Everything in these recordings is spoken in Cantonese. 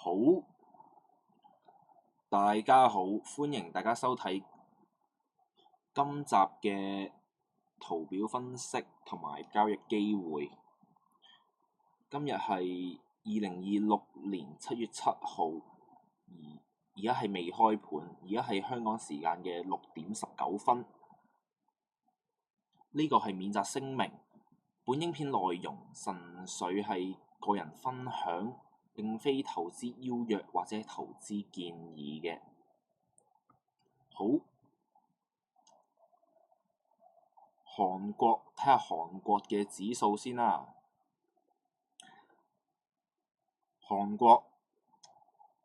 好，大家好，歡迎大家收睇今集嘅圖表分析同埋交易機會。今日係2026年7月7號，而家係未開盤，而家係香港時間嘅6點19分。呢個係免責聲明，本影片內容純粹係個人分享，並非投資邀約或者投資建議嘅。好，韓國睇下韓國嘅指數先啦。韓國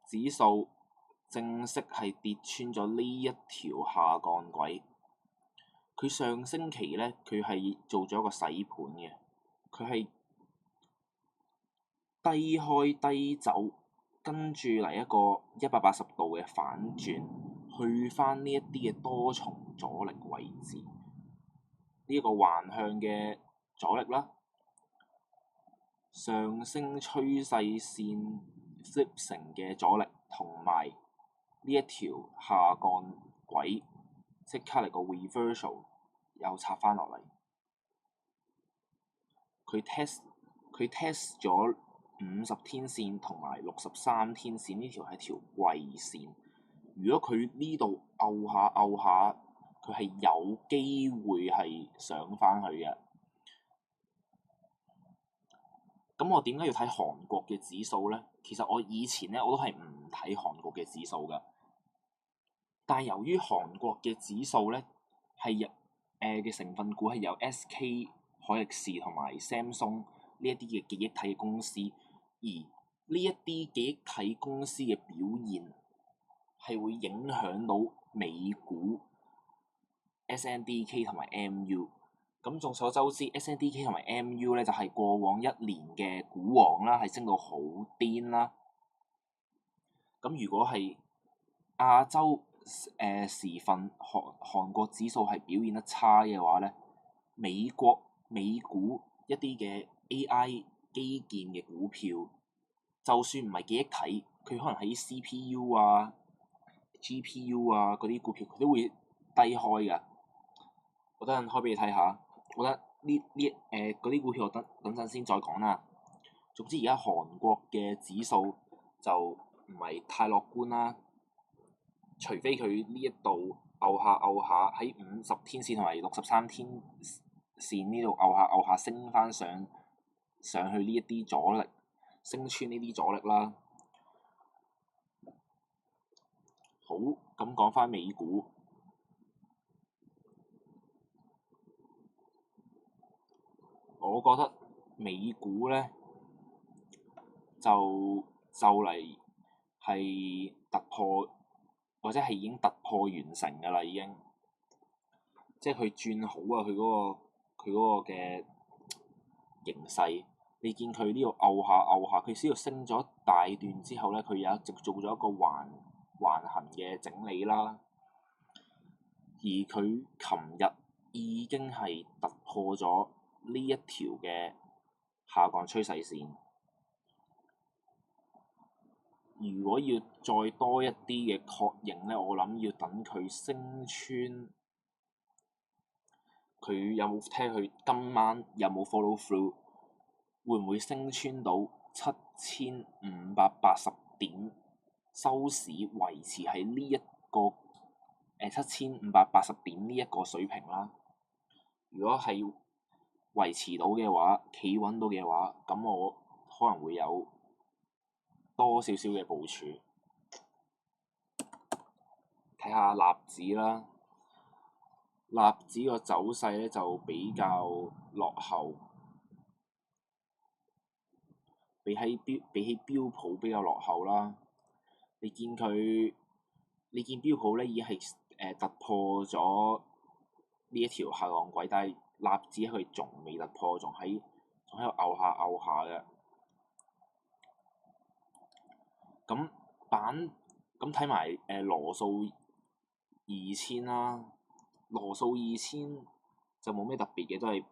指數正式係跌穿咗呢一條下降軌。佢上星期呢，佢係做咗一個洗盤嘅，佢係低開低走，跟住嚟一個180度嘅反轉，去返呢一啲嘅多重阻力位置，呢一個橫向嘅阻力啦，上升趨勢線 flip 成嘅阻力，同埋呢一條下降軌，即刻嚟個 reversal 又插返落嚟。佢 test 咗50天線同埋63天線，呢條係條季線。如果佢呢度拗下，佢係有機會係上返去嘅。咁我點解要睇韓國嘅指數呢？其實我以前呢，我都係唔睇韓國嘅指數㗎。但係由於韓國嘅指數呢係嘅成分股係有 SK 海力士同埋 Samsung 呢一啲嘅記憶體公司，而呢一啲記憶體公司嘅表現係會影響到美股 SNDK 同埋 MU。咁眾所周知 SNDK 同埋 MU 咧就係過往一年嘅股王啦，係升到好癲啦。咁如果係亞洲時份韓國指數係表現得差嘅話咧，美股一啲嘅 AI 基建嘅股票，就算唔係記憶體，佢可能喺 CPU 啊、GPU 啊嗰啲股票，佢都會低開㗎。我等陣開俾你睇下。我覺得嗰啲股票我等陣先再講啦。總之而家韓國嘅指數就唔係太樂觀啦，除非佢呢一度拗下喺50天線同埋63天線呢度拗下升翻上去呢一啲阻力，升穿呢啲阻力啦。好，咁講翻美股。我覺得美股呢就嚟係突破，或者係已經突破完成㗎啦，已經。即係佢轉好啊！佢嗰個嘅形勢，你見佢呢度拗下，佢先度升咗大段之後呢，佢有直做咗一個橫行嘅整理啦。而佢琴日已經係突破咗呢一條嘅下降趨勢線。如果要再多一啲嘅確認呢，我諗要等佢升穿，佢有冇聽佢今晚有冇 follow through，會唔會升穿到7580點收市，維持喺呢一個7580點呢一個水平啦。如果係維持到嘅話，企穩到嘅話，咁我可能會有多少少嘅部署。睇下納指啦，納指個走勢咧就比較落後，比起標普比較落後啦。你見標普咧已經係突破咗呢一條下降軌，但係納指佢仲未突破，仲喺度拗下嘅。咁睇埋羅素2000啦，羅素2000就冇咩特別嘅，都係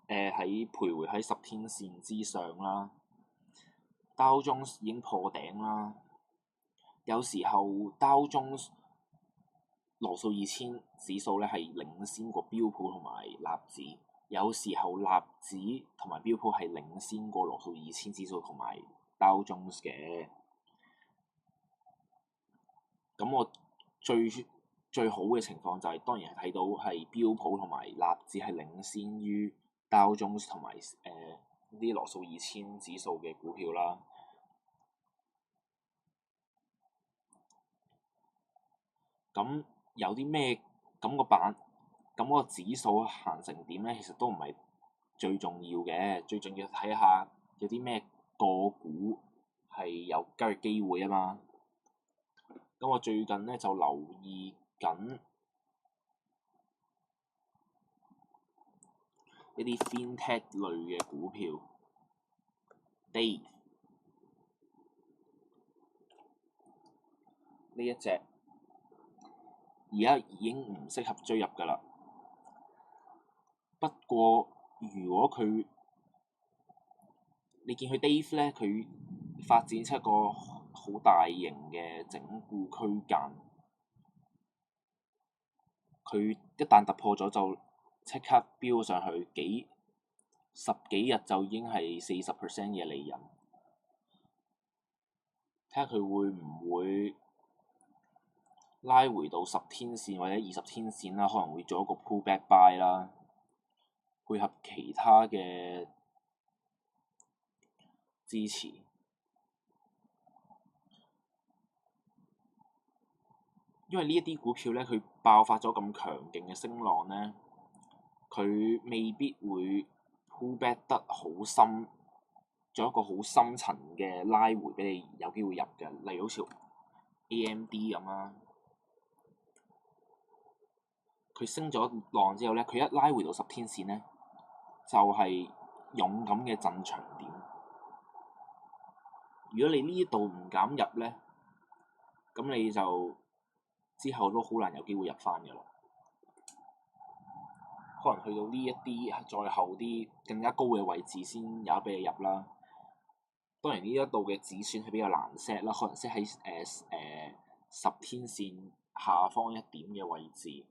喺徘徊喺10天線之上啦。Dow Jones 已經破頂啦。有時候 Dow Jones 羅素2000指數咧係領先過標普同埋納指，有時候納指同埋標普係領先過羅素2000指數同埋 Dow Jones 嘅。咁我最好嘅情況就係、當然係睇到係標普同埋納指係領先於 Dow Jones 同埋啲羅素2000指數嘅股票啦。咁有啲咩咁個指數行成點咧？其實都唔係最重要嘅，最重要睇下有啲咩個股係有交易機會啊嘛。咁我最近咧就留意緊一啲 FinTech 類嘅股票，Dave 呢一隻而家已經唔適合追入㗎啦。不過如果你見佢 Dave 咧，佢發展出一個好大型嘅整固區間，佢一旦突破咗就即刻飆上去，十幾日就已經係40% 嘅利潤。睇下佢會唔會拉回到10天線或者20天線啦，可能會做一個 pullback buy 啦，配合其他嘅支持。因為呢一啲股票咧，佢爆發咗咁強勁嘅升浪咧，佢未必會 pullback 得好深，做一個好深層嘅拉回俾你有機會入嘅。例如好似 AMD 咁啦，佢升咗浪之後咧，佢一拉回到10天線咧，就係勇敢嘅進場點。如果你呢度唔敢入咧，咁你就之後都好難有機會入翻嘅啦。可能去到呢一啲再後啲更加高嘅位置先有得俾你入啦。當然呢一度嘅止損係比較難 set 啦，可能 set 喺10天線下方一點嘅位置，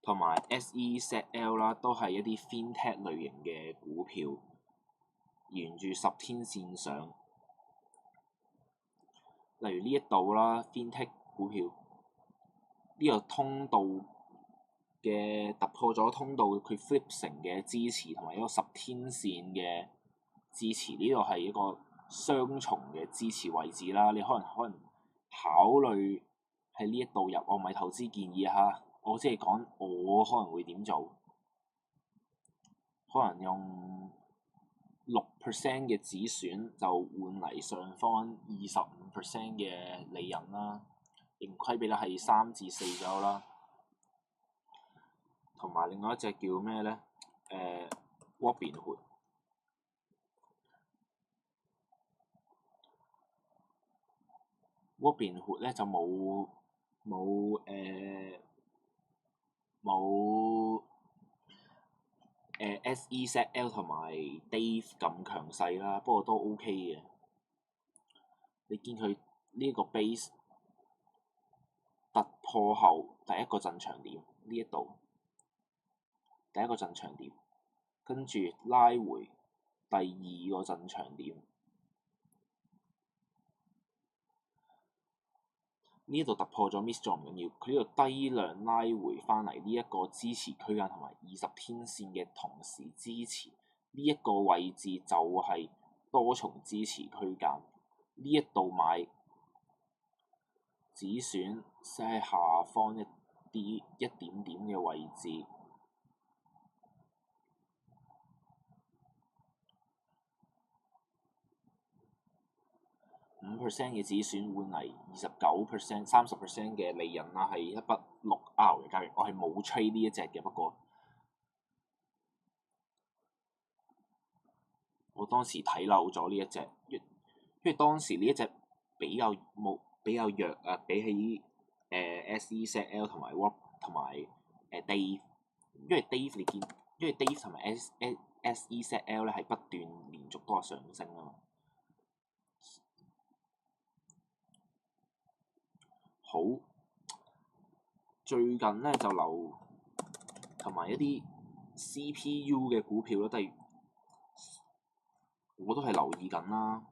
同埋 SEZL 啦，都係一啲 FinTech 類型嘅股票，沿住10天線上。例如呢一度啦 ，FinTech 股票呢個通道嘅突破咗通道，佢 flip 成嘅支持同埋一個10天線嘅支持，呢個係一個雙重嘅支持位置啦。你可能考慮喺呢一度入，我唔係投資建議嚇，我只係講我可能會點做，可能用6% 嘅止損就換嚟上方25% 嘅利潤啦，盈虧比率係3至4左右啦。同埋另外一隻叫咩咧？Robinhood 咧就冇SEZL 同埋 Dave 咁強勢啦，不過都 OK 嘅。你見佢呢個 base 突破後第一個進場點呢一度，第一個進場點，跟住拉回第二個進場點。呢一度突破咗 miss 咗唔緊要，佢呢度低量拉回翻嚟呢一個支持區間同埋20天線嘅同時支持，呢一個位置就係多重支持區間。呢一度買止損喺下方一點點嘅位置。5% 嘅止損換嚟29%、30% 嘅利潤啦，係一筆6R 嘅交易。我係冇吹呢一隻嘅，不過我當時睇漏咗呢一隻，因為當時呢一隻比較弱啊，比起SEZL 同埋 Dave，因為 Dave 同埋 SEZL 咧係不斷連續都係上升啊嘛。好，最近咧就留同埋一啲 CPU 嘅股票咧，我都係留意緊啦。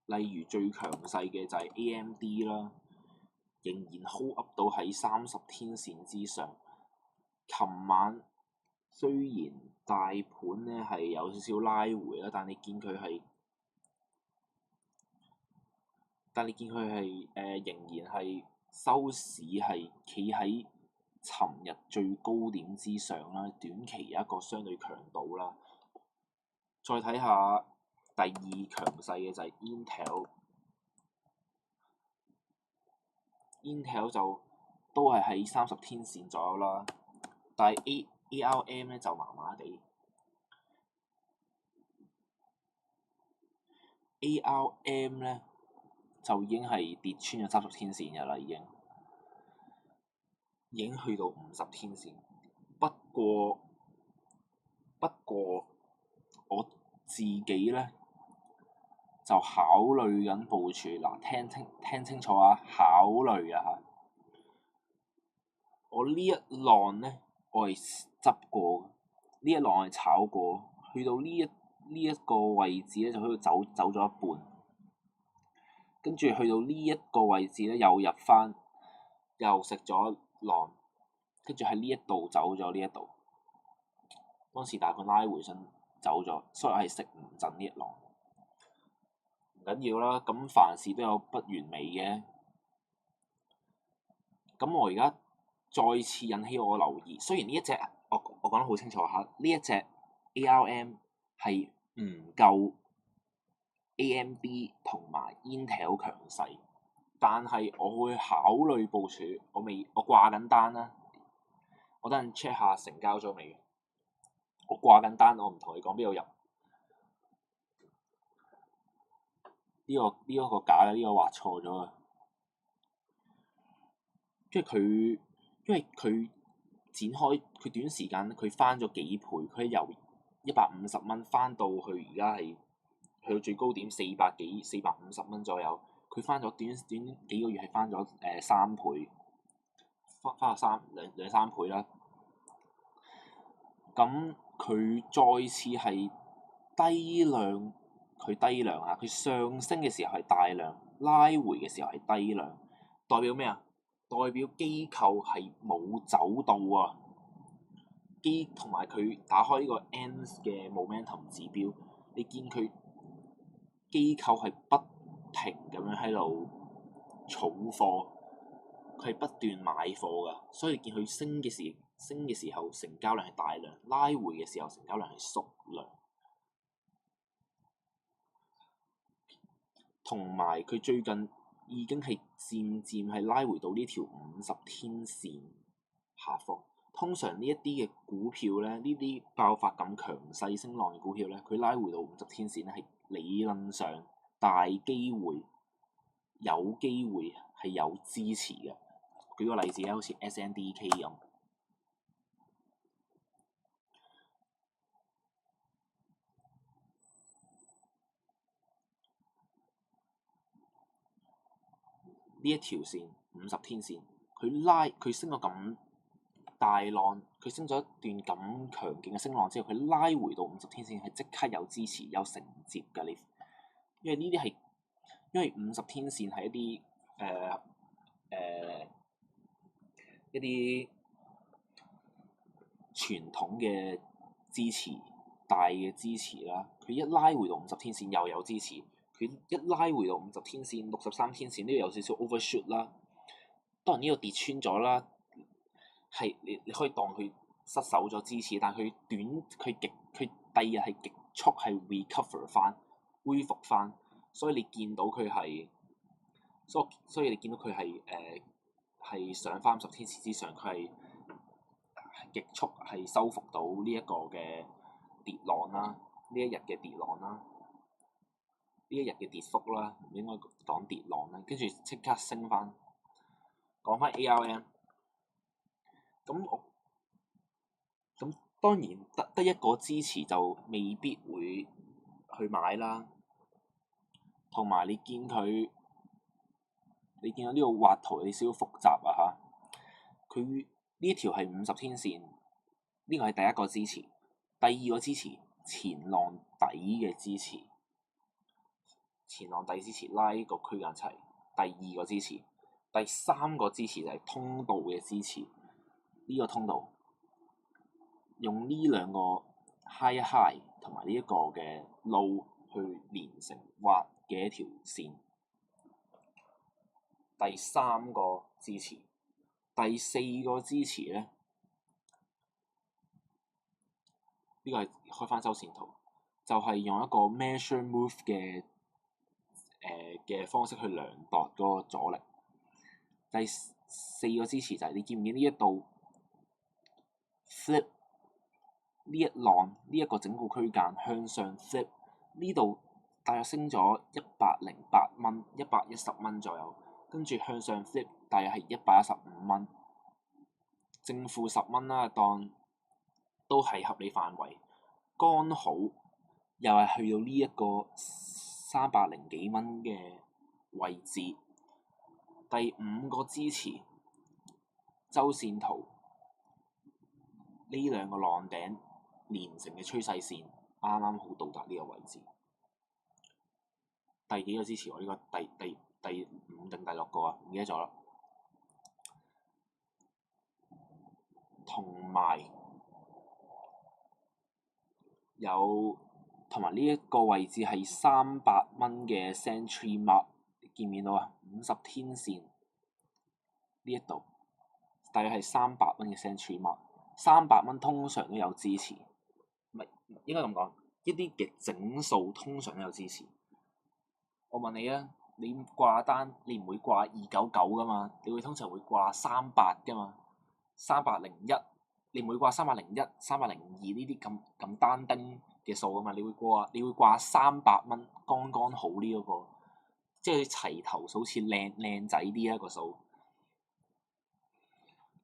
例如最強勢嘅就係 AMD 啦，仍然 hold up 到喺30天線之上。琴晚雖然大盤咧係有少少拉回啦，但你見佢係仍然係收市係企喺尋日最高點之上啦，短期有一個相對強度啦。再睇下第二強勢嘅就係 Intel 就都係喺30天線左右啦，但係 ARM 咧就麻麻地。ARM 咧就已經係跌穿咗30天線嘅啦，已經去到50天線。不過我自己咧就考慮緊部署嗱，聽清楚啊，考慮啊嚇。我呢一浪咧，我係執過，呢一浪係炒過，去到呢一個位置咧，就喺度走咗一半，跟住去到呢一個位置咧，又入翻，又食咗浪，跟住喺呢一度走咗呢一度。當時大盤拉回身走咗，所以係食唔準呢一浪。唔緊要啦，咁凡事都有不完美嘅。咁我而家再次引起我留意，雖然呢一隻我講得好清楚嚇，呢一隻 ARM 係唔夠 AMD 同埋 Intel 強勢，但係我會考慮部署。我掛緊單啦，我等陣 check 下成交咗未？我掛緊單，我唔同你講邊度入。呢個假嘅，呢個畫錯咗啊！因為佢展開佢短時間佢翻咗幾倍，佢由150蚊翻到去而家係去到最高點450蚊左右，佢翻咗短幾個月係翻咗3倍，翻咗兩三倍啦。咁佢再次係低量，佢上升嘅時候係大量，拉回嘅時候係低量，代表咩啊？代表機構係冇走到啊！同埋佢打開呢個 ENS 嘅 momentum 指標，你見佢機構係不停咁樣喺度儲貨，佢係不斷買貨噶，所以你見佢升嘅時候成交量係大量，拉回嘅時候成交量係縮量，同埋佢最近已經係漸漸係拉回到呢條50天線下方。通常呢一啲嘅股票咧，呢啲爆發咁強勢升浪嘅股票咧，佢拉回到50天線咧，係理論上大機會有機會係有支持嘅。舉個例子咧，好似 SNDK 咁，呢一條線50天線，佢升咗咁大浪，佢升咗一段咁強勁嘅升浪之後，佢拉回到50天線係即刻有支持有承接㗎。你因為呢啲係因為50天線係一啲傳統嘅支持，大嘅支持啦。佢一拉回到50天線又有支持，佢一拉回到50天線、63天線都有少少 overshoot 啦。當然呢度跌穿咗啦，係你可以當佢失守咗支持，但係佢第二日係極速係 recover 翻、恢復翻，所以你見到佢係，所以你見到佢係上翻50天線之上，佢係極速係收復到呢一個嘅跌浪啦，呢一日嘅跌浪啦，呢一日嘅跌幅啦，唔應該講跌浪啦，跟住即刻升翻。講翻 ARM，咁當然得一個支持就未必會去買啦。同埋你見到呢個畫圖有少少複雜啊嚇，佢呢一條係50天線，呢個係第一個支持，第二個支持前浪底嘅支持，前浪底支持拉呢個區間齊，第二個支持，第三個支持就係通道嘅支持，呢個通道用呢兩個 high high 同埋呢一個嘅 low 去連成畫嘅一條線。第三個支持，第四個支持咧，呢個係開翻周線圖，就係用一個 measure move 嘅方式去量度嗰個阻力。第四個支持就係你見唔見呢一度 flip 呢一浪呢一個整個區間向上 flip， 呢度大約升咗108蚊，110蚊左右，跟住向上 flip 大約係115蚊，正負10蚊啦，當都係合理範圍，剛好又係去到呢一個300幾蚊嘅位置。第五個支持周線圖呢兩個浪頂連成嘅趨勢線啱啱好到達呢個位置。第幾個支持？我呢個第5定第6個啊？唔記得咗啦。同埋呢一個位置係300蚊嘅 Century Mark， 見唔見到啊？50天線呢一度大約係300蚊嘅 Century Mark， 300蚊通常都有支持，唔係應該咁講，一啲嘅整數通常都有支持。我問你啊，你掛單你唔會掛299噶嘛？你會通常會掛300噶嘛？301，你唔會掛301、302呢啲咁單丁嘅數啊嘛？你會掛300蚊，剛剛好呢一個，即係齊頭數，好似靚仔啲一個數。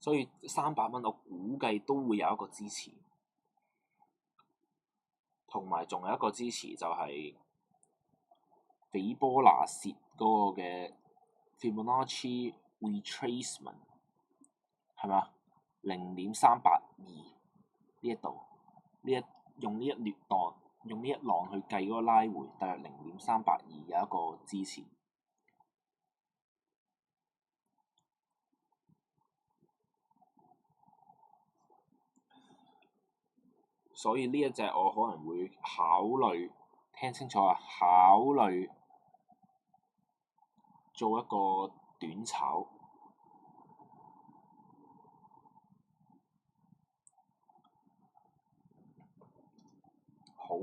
所以300蚊我估計都會有一個支持，同埋仲有一個支持就係斐波那切嗰個嘅 Fibonacci retracement 係咪啊？0.382呢一度，用呢一浪去計嗰個拉回，大約0.382有一個支持。所以呢一隻我可能會考慮，聽清楚啊！考慮做一個短炒。好，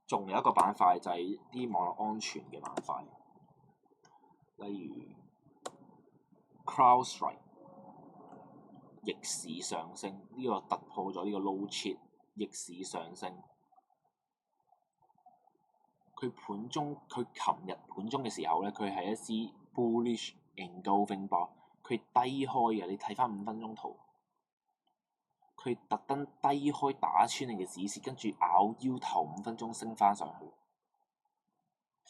仲有一個板塊就係啲網絡安全嘅板塊，例如 CrowdStrike 逆市上升，呢個突破咗呢個 low chip 逆市上升。佢琴日盤中嘅時候咧，佢係一支 bullish engulfing bar， 佢低開嘅，你睇翻5分鐘圖，佢特登低開打穿你嘅止蝕，跟住咬腰頭5分鐘升翻上去，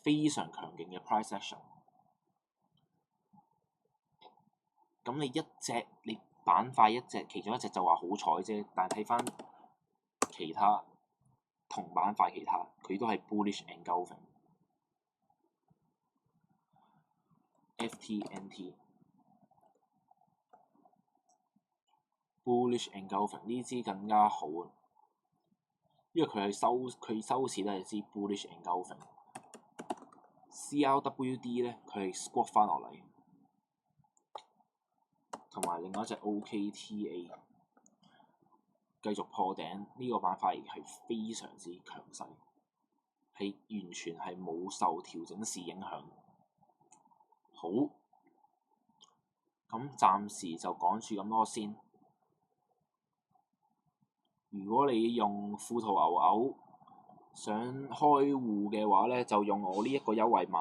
非常強勁嘅 price action。咁你板塊一隻，其中一隻就話好彩啫，但係睇翻其他同板塊佢都係 bullish engulfing。FTNT bullish engulfing 呢支更加好啊，因為佢收市都係支 bullish engulfing。CRWD 咧，佢係 squat 翻落嚟，同埋另外一隻 OKTA 繼續破頂，呢個板塊係非常之強勢，係完全係冇受調整市影響。好，咁暫時就講住咁多先。如果你用富途牛牛想開戶嘅話咧，就用我呢一個優惠碼。